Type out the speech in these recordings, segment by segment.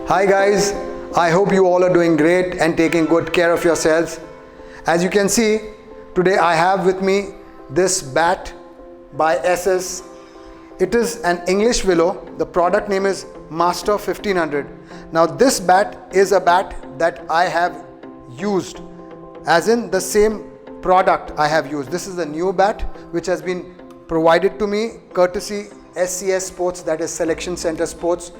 Hi guys, I hope you all are doing great and taking good care of yourselves. As you can see, today I have with me this bat by SS. It is an English Willow. The product name is Master 1500. Now this bat is a bat that I have used, as in the same product I have used. This is a new bat which has been provided to me courtesy SCS Sports, that is Selection Center Sports.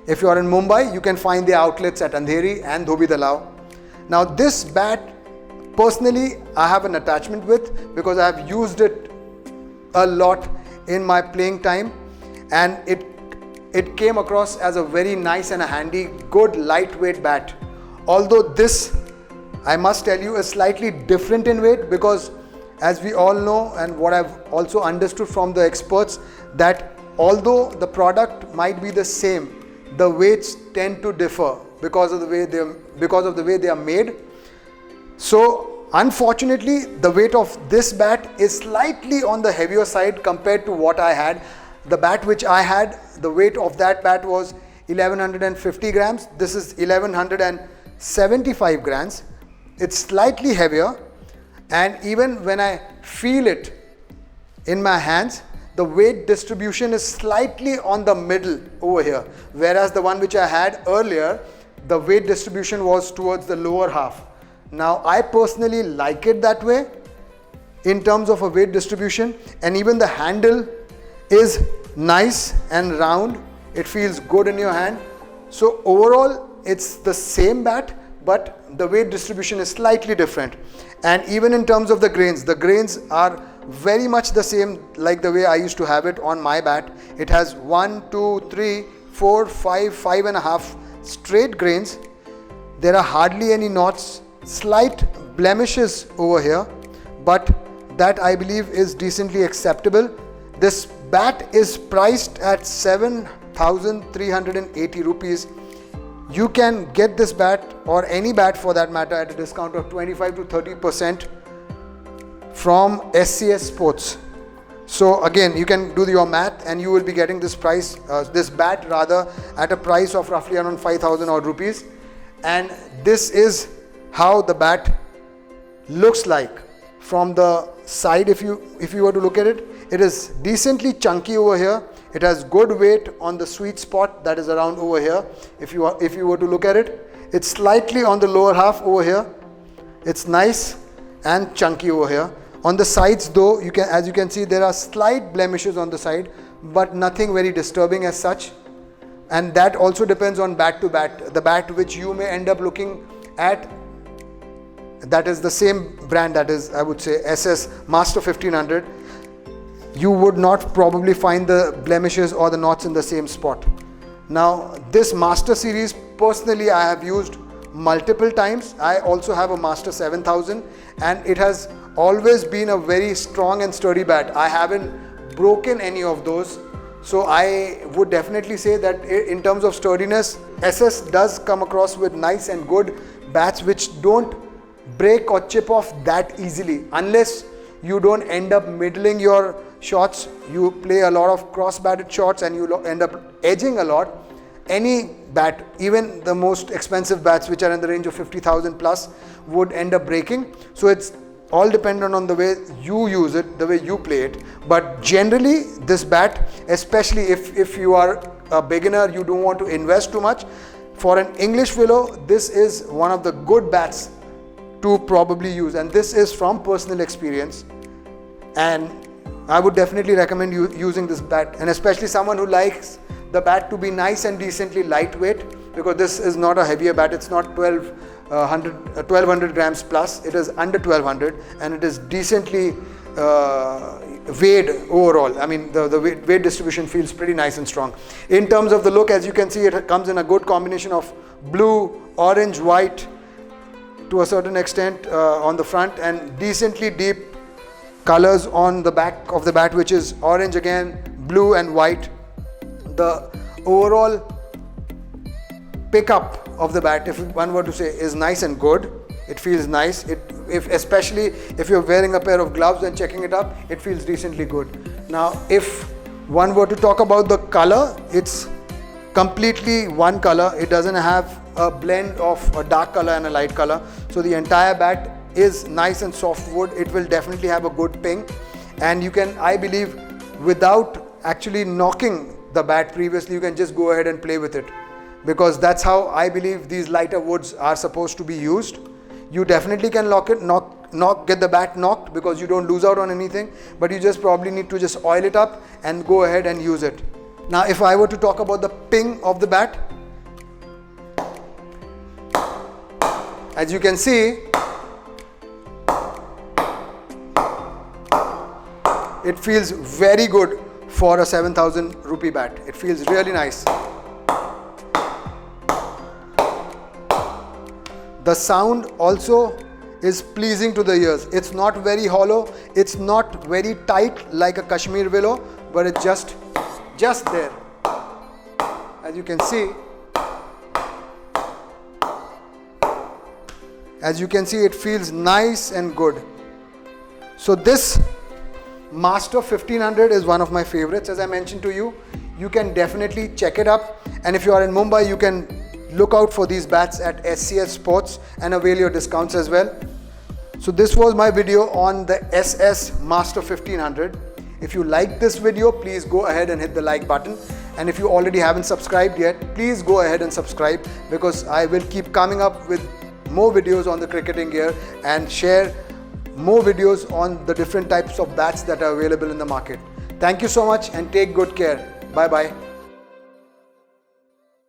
If you are in Mumbai, you can find the outlets at Andheri and Dhobi Dalao. Now this bat, personally, I have an attachment with because I have used it a lot in my playing time, and it came across as a very nice and a handy, good lightweight bat. Although this, I must tell you, is slightly different in weight, because as we all know, and what I've also understood from the experts, that although the product might be the same, the weights tend to differ because of the way they are made. So unfortunately, the weight of this bat is slightly on the heavier side compared to what I had. The bat which I had, the weight of that bat was 1150 grams. This is 1175 grams. It's slightly heavier, and even when I feel it in my hands, the weight distribution is slightly on the middle over here, whereas the one which I had earlier, the weight distribution was towards the lower half. Now I personally like it that way in terms of a weight distribution, and even the handle is nice and round. It feels good in your hand. So overall it's the same bat, but the weight distribution is slightly different. And even in terms of the grains are very much the same like the way I used to have it on my bat. It has 1, 2, 3, 4, 5 and a half straight grains. There are hardly any knots, slight blemishes over here, but that I believe is decently acceptable. This bat is priced at 7,380 rupees. You can get this bat, or any bat for that matter, at a discount of 25 to 30% from SCS Sports. So again, you can do your math and you will be getting this bat at a price of roughly around 5,000 odd rupees. And this is how the bat looks like from the side. If you were to look at it, it is decently chunky over here. It has good weight on the sweet spot, that is around over here. If you were to look at it, it's slightly on the lower half over here. It's nice and chunky over here. On the sides though, as you can see, there are slight blemishes on the side, but nothing very disturbing as such. And that also depends on bat to bat. The bat which you may end up looking at, that is the same brand, that is, I would say, SS Master 1500. You would not probably find the blemishes or the knots in the same spot. Now this Master series, personally I have used multiple times. I also have a Master 7000, and it has always been a very strong and sturdy bat. I haven't broken any of those. So I would definitely say that in terms of sturdiness, SS does come across with nice and good bats which don't break or chip off that easily, unless you don't end up middling your shots. You play a lot of cross-batted shots and you end up edging a lot. Any bat, even the most expensive bats which are in the range of 50,000 plus, would end up breaking. So it's all dependent on the way you use it, the way you play it. But generally this bat, especially if you are a beginner, you don't want to invest too much, for an English Willow, this is one of the good bats to probably use, and this is from personal experience. And I would definitely recommend you using this bat, and especially someone who likes the bat to be nice and decently lightweight, because this is not a heavier bat. It's not 1200 grams plus. It is under 1200, and it is decently weighed overall. I mean, the weight distribution feels pretty nice and strong. In terms of the look, as you can see, it comes in a good combination of blue, orange, white to a certain extent on the front, and decently deep colors on the back of the bat, which is orange again, blue and white. The overall pickup of the bat, if one were to say, is nice and good. It feels nice. Especially if you're wearing a pair of gloves and checking it up, it feels decently good. Now, if one were to talk about the color, it's completely one color. It doesn't have a blend of a dark color and a light color. So the entire bat is nice and soft wood. It will definitely have a good ping, and you can, I believe, without actually knocking the bat previously, you can just go ahead and play with it, because that's how I believe these lighter woods are supposed to be used. You definitely can get the bat knocked, because you don't lose out on anything, but you just probably need to just oil it up and go ahead and use it. Now if I were to talk about the ping of the bat, as you can see, it feels very good for a 7,000 rupee bat. It feels really nice. The sound also is pleasing to the ears. It's not very hollow, it's not very tight like a Kashmir willow, but it's just there. As you can see, it feels nice and good. So this Master 1500 is one of my favorites. As I mentioned to you, you can definitely check it up, and if you are in Mumbai, you can look out for these bats at SCS Sports and avail your discounts as well. So this was my video on the SS Master 1500. If you liked this video, please go ahead and hit the like button, and if you already haven't subscribed yet, please go ahead and subscribe, because I will keep coming up with more videos on the cricketing gear and share more videos on the different types of bats that are available in the market. Thank you so much and take good care. Bye bye.